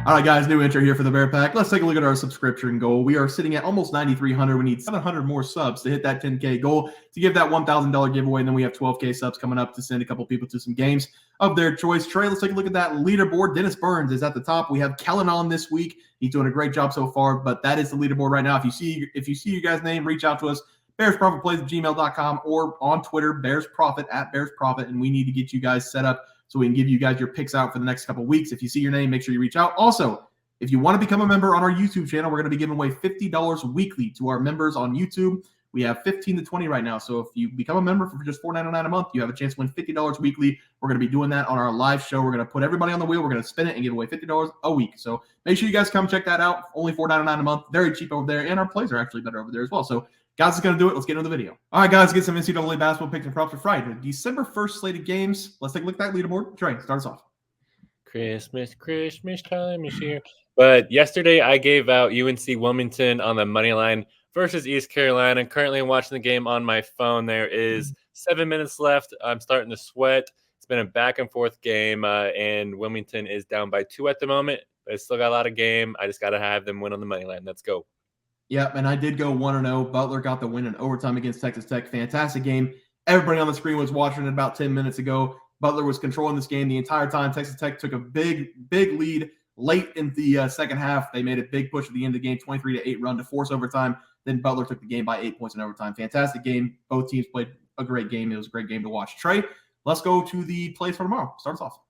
All right, guys, new intro here for the Bear Pack. Let's take a look at our subscription goal. We are sitting at almost 9,300. We need 700 more subs to hit that 10K goal to give that $1,000 giveaway. And then we have 12K subs coming up to send a couple people to some games of their choice. Trey, let's take a look at that leaderboard. Dennis Burns is at the top. We have Kellen on this week. He's doing a great job so far, but that is the leaderboard right now. If you see your guys' name, reach out to us. BearsProfitPlays@gmail.com or on Twitter, BearsProfit @BearsProfit. And we need to get you guys set up so we can give you guys your picks out for the next couple of weeks. If you see your name, make sure you reach out. Also, if you want to become a member on our YouTube channel, we're going to be giving away $50 weekly to our members on YouTube. We have 15 to 20 right now. So if you become a member for just $4.99 a month, you have a chance to win $50 weekly. We're going to be doing that on our live show. We're going to put everybody on the wheel. We're going to spin it and give away $50 a week. So make sure you guys come check that out. Only $4.99 a month. Very cheap over there. And our plays are actually better over there as well. So guys, is going to do it. Let's get into the video. All right, guys, get some NCAA basketball picks and props for Friday. December 1st slated games. Let's take a look at that leaderboard. Trey, start us off. Christmas time is here. But yesterday I gave out UNC Wilmington on the money line versus East Carolina. Currently I'm watching the game on my phone. There is 7 minutes left. I'm starting to sweat. It's been a back and forth game, and Wilmington is down by 2 at the moment. But it's still got a lot of game. I just got to have them win on the money line. Let's go. Yeah, and I did go 1-0. Butler got the win in overtime against Texas Tech. Fantastic game. Everybody on the screen was watching it about 10 minutes ago. Butler was controlling this game the entire time. Texas Tech took a big lead late in the second half. They made a big push at the end of the game, 23-8 run to force overtime. Then Butler took the game by 8 points in overtime. Fantastic game. Both teams played a great game. It was a great game to watch. Trey, let's go to the plays for tomorrow. Start us off.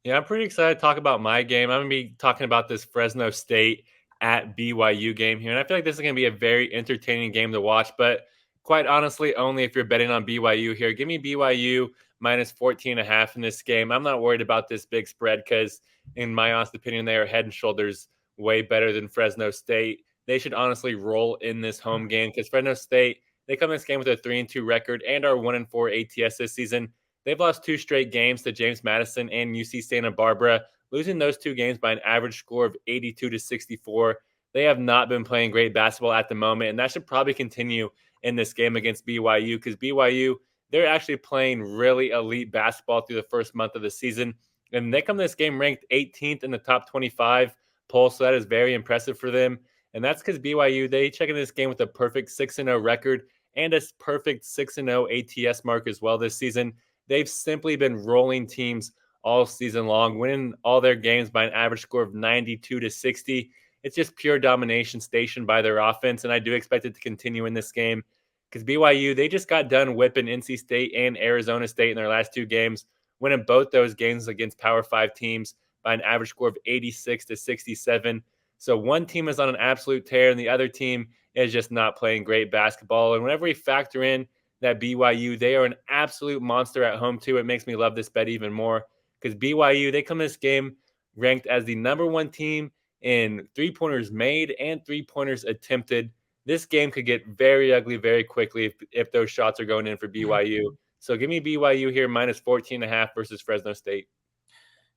Yeah, I'm pretty excited to talk about my game. I'm going to be talking about this Fresno State at BYU game here. And I feel like this is going to be a very entertaining game to watch, but quite honestly, only if you're betting on BYU here. Give me BYU minus 14.5 in this game. I'm not worried about this big spread because, in my honest opinion, they are head and shoulders way better than Fresno State. They should honestly roll in this home game because Fresno State, they come in this game with a 3-2 record and are 1-4 ATS this season. They've lost 2 straight games to James Madison and UC Santa Barbara, losing those 2 games by an average score of 82-64. They have not been playing great basketball at the moment, and that should probably continue in this game against BYU because BYU, they're actually playing really elite basketball through the first month of the season. And they come to this game ranked 18th in the top 25 poll, so that is very impressive for them. And that's because BYU, they check in this game with a perfect 6-0 record and a perfect 6-0 ATS mark as well this season. They've simply been rolling teams all season long, winning all their games by an average score of 92-60. It's just pure domination stationed by their offense, and I do expect it to continue in this game because BYU, they just got done whipping NC State and Arizona State in their last 2 games, winning both those games against Power 5 teams by an average score of 86-67. So one team is on an absolute tear, and the other team is just not playing great basketball. And whenever we factor in that BYU, they are an absolute monster at home too, it makes me love this bet even more because BYU, they come in this game ranked as the number 1 team in 3-pointers made and 3-pointers attempted. This game could get very ugly very quickly if those shots are going in for BYU. So give me BYU here minus 14.5 versus Fresno State.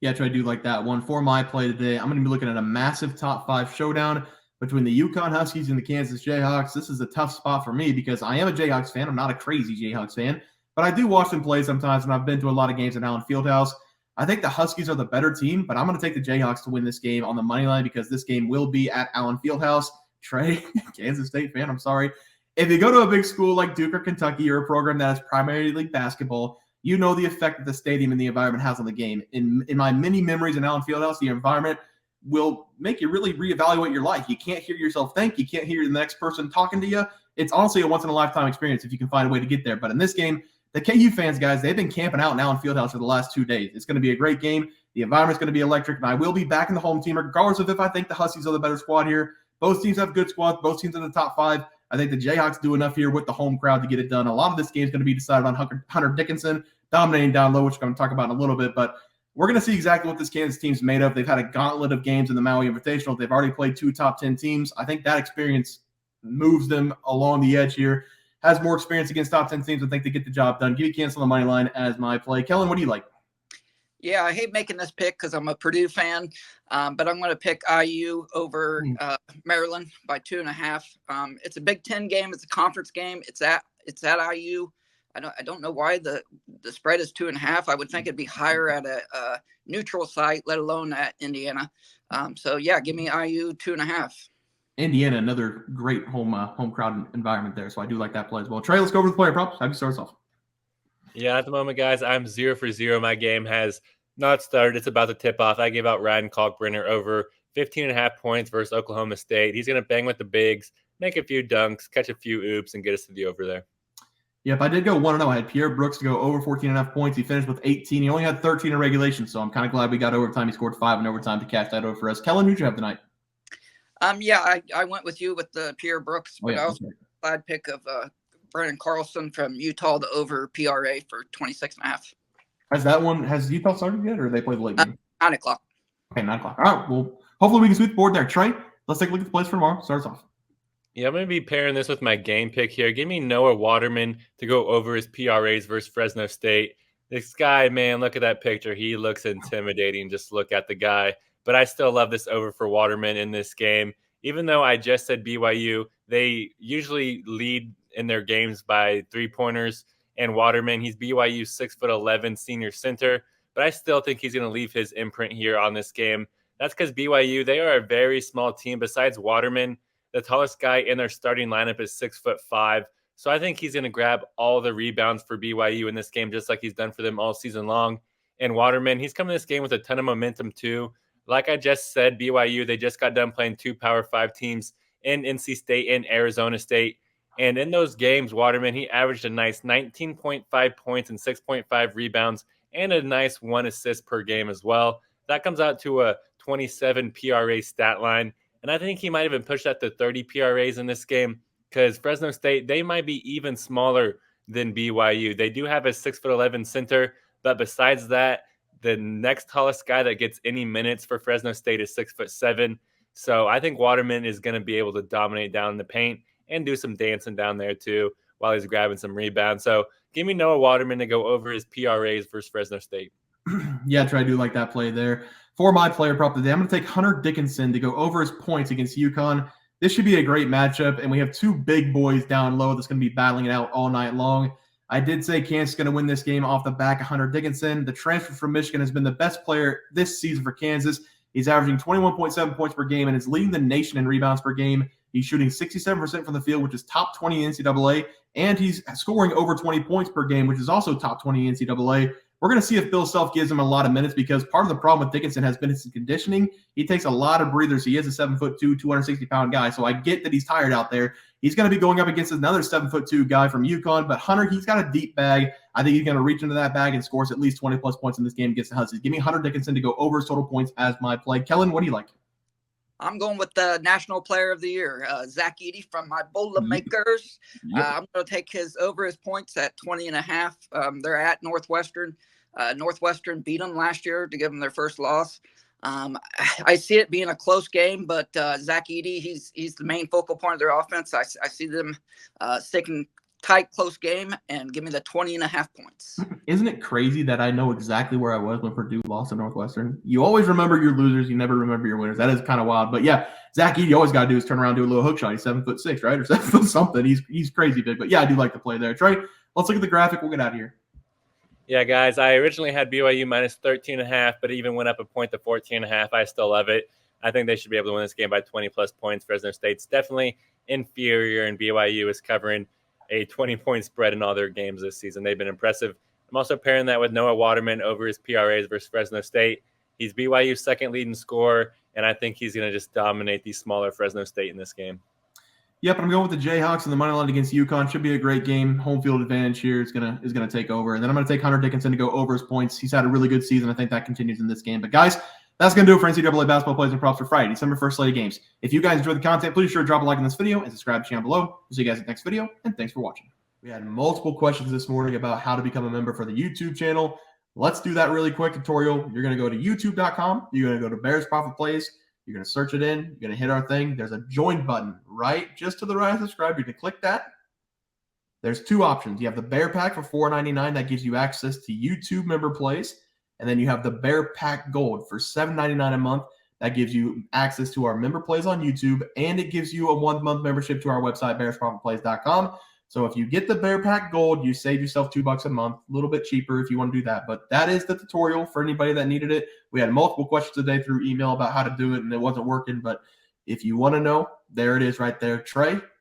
Yeah, Trey, I do like that one. For my play today, I'm going to be looking at a massive top 5 showdown between the UConn Huskies and the Kansas Jayhawks. This is a tough spot for me because I am a Jayhawks fan. I'm not a crazy Jayhawks fan, but I do watch them play sometimes, and I've been to a lot of games at Allen Fieldhouse. I think the Huskies are the better team, but I'm going to take the Jayhawks to win this game on the money line because this game will be at Allen Fieldhouse. Trey, Kansas State fan, I'm sorry. If you go to a big school like Duke or Kentucky or a program that is primarily basketball, you know the effect that the stadium and the environment has on the game. In my many memories in Allen Fieldhouse, the environment will make you really reevaluate your life. You can't hear yourself think. You can't hear the next person talking to you. It's honestly a once-in-a-lifetime experience if you can find a way to get there. But in this game, the KU fans, guys, they've been camping out in Allen Fieldhouse for the last 2 days. It's going to be a great game. The environment's going to be electric, and I will be backing the home team regardless of if I think the Huskies are the better squad here. Both teams have good squads. Both teams in the top 5. I think the Jayhawks do enough here with the home crowd to get it done. A lot of this game is going to be decided on Hunter Dickinson dominating down low, which I'm going to talk about in a little bit. But we're going to see exactly what this Kansas team's made of. They've had a gauntlet of games in the Maui Invitational. They've already played 2 top 10 teams. I think that experience moves them along the edge here. Has more experience against top 10 teams. I think they get the job done. Give me Kansas on the money line as my play. Kellen, what do you like? Yeah, I hate making this pick because I'm a Purdue fan, but I'm going to pick IU over Maryland by 2.5. It's a Big Ten game. It's a conference game. It's at IU. I don't know why the spread is 2.5. I would think it'd be higher at a neutral site, let alone at Indiana. So yeah, give me IU 2.5. Indiana, another great home crowd environment there. So I do like that play as well. Trey, let's go over the player props. Have you start us off? Yeah, at the moment, guys, I'm 0 for 0. My game has not started. It's about to tip off. I gave out Ryan Kalkbrenner over 15.5 points versus Oklahoma State. He's going to bang with the bigs, make a few dunks, catch a few oops, and get us to the over there. Yep, I did go 1-0. I had Pierre Brooks to go over 14.5 points. He finished with 18. He only had 13 in regulation, so I'm kind of glad we got overtime. He scored 5 in overtime to cash that over for us. Kellen, who'd you have tonight? Yeah, I went with you with the Pierre Brooks, but I also glad pick of Brennan Carlson from Utah to over PRA for 26.5. Has Utah started yet, or they played the late game? 9 o'clock. Okay, 9 o'clock. All right, well, hopefully we can sweep the board there. Trey, let's take a look at the plays for tomorrow. Start us off. Yeah, I'm going to be pairing this with my game pick here. Give me Noah Waterman to go over his PRAs versus Fresno State. This guy, man, look at that picture. He looks intimidating. Just look at the guy. But I still love this over for Waterman in this game. Even though I just said BYU, they usually lead in their games by 3-pointers. And Waterman, he's BYU's 6'11" senior center. But I still think he's going to leave his imprint here on this game. That's because BYU, they are a very small team. Besides Waterman, the tallest guy in their starting lineup is 6'5". So I think he's going to grab all the rebounds for BYU in this game, just like he's done for them all season long. And Waterman, he's coming to this game with a ton of momentum too. Like I just said, BYU, they just got done playing 2 Power 5 teams in NC State and Arizona State. And in those games, Waterman, he averaged a nice 19.5 points and 6.5 rebounds and a nice 1 assist per game as well. That comes out to a 27 PRA stat line. And I think he might even push that to 30 PRAs in this game because Fresno State, they might be even smaller than BYU. They do have a 6'11" center, but besides that, the next tallest guy that gets any minutes for Fresno State is 6'7". So I think Waterman is going to be able to dominate down in the paint and do some dancing down there too while he's grabbing some rebounds. So give me Noah Waterman to go over his PRAs versus Fresno State. Yeah, Trey, I do like that play there. For my player prop today, I'm going to take Hunter Dickinson to go over his points against UConn. This should be a great matchup, and we have 2 big boys down low that's going to be battling it out all night long. I did say Kansas is going to win this game off the back of Hunter Dickinson. The transfer from Michigan has been the best player this season for Kansas. He's averaging 21.7 points per game and is leading the nation in rebounds per game. He's shooting 67% from the field, which is top 20 in NCAA, and he's scoring over 20 points per game, which is also top 20 in NCAA. We're going to see if Bill Self gives him a lot of minutes because part of the problem with Dickinson has been his conditioning. He takes a lot of breathers. He is a 7'2", 260-pound guy, so I get that he's tired out there. He's going to be going up against another 7'2" guy from UConn, but Hunter, he's got a deep bag. I think he's going to reach into that bag and scores at least 20-plus points in this game against the Huskies. Give me Hunter Dickinson to go over his total points as my play. Kellen, what do you like? I'm going with the National Player of the Year, Zach Edey from my Boilermakers. Yep. I'm going to take over his points at 20.5. They're at Northwestern. Northwestern beat them last year to give them their first loss. I see it being a close game, but Zach Edey, he's the main focal point of their offense. I see them sticking tight, close game, and give me the 20.5 points. Isn't it crazy that I know exactly where I was when Purdue lost to Northwestern? You always remember your losers. You never remember your winners. That is kind of wild. But yeah, Zach Edey, always got to do is turn around and do a little hook shot. He's 7'6", right? Or 7' something. He's crazy big. But yeah, I do like the play there. Trey, let's look at the graphic. We'll get out of here. Yeah, guys, I originally had BYU minus 13.5, but it even went up a point to 14.5. I still love it. I think they should be able to win this game by 20-plus points. Fresno State's definitely inferior, and BYU is covering a 20-point spread in all their games this season. They've been impressive. I'm also pairing that with Noah Waterman over his PRAs versus Fresno State. He's BYU's second leading scorer, and I think he's going to just dominate the smaller Fresno State in this game. Yep, I'm going with the Jayhawks and the money line against UConn. Should be a great game. Home field advantage here is gonna take over. And then I'm going to take Hunter Dickinson to go over his points. He's had a really good season. I think that continues in this game. But guys, that's going to do it for NCAA basketball plays and props for Friday, December 1st slate of games. If you guys enjoyed the content, please sure to drop a like on this video and subscribe to the channel below. We'll see you guys in the next video, and thanks for watching. We had multiple questions this morning about how to become a member for the YouTube channel. Let's do that really quick tutorial. You're going to go to youtube.com. You're going to go to Bears Profit Plays. You're going to search it in. You're going to hit our thing. There's a join button right just to the right of subscribe. You can click that. There's 2 options. You have the Bear Pack for $4.99. That gives you access to YouTube member plays. And then you have the Bear Pack Gold for $7.99 a month. That gives you access to our member plays on YouTube. And it gives you a 1-month membership to our website, bearsprofitplays.com. So if you get the Bear Pack Gold, you save yourself $2 a month, a little bit cheaper if you want to do that. But that is the tutorial for anybody that needed it. We had multiple questions today through email about how to do it, and it wasn't working. But if you want to know, there it is right there. Trey,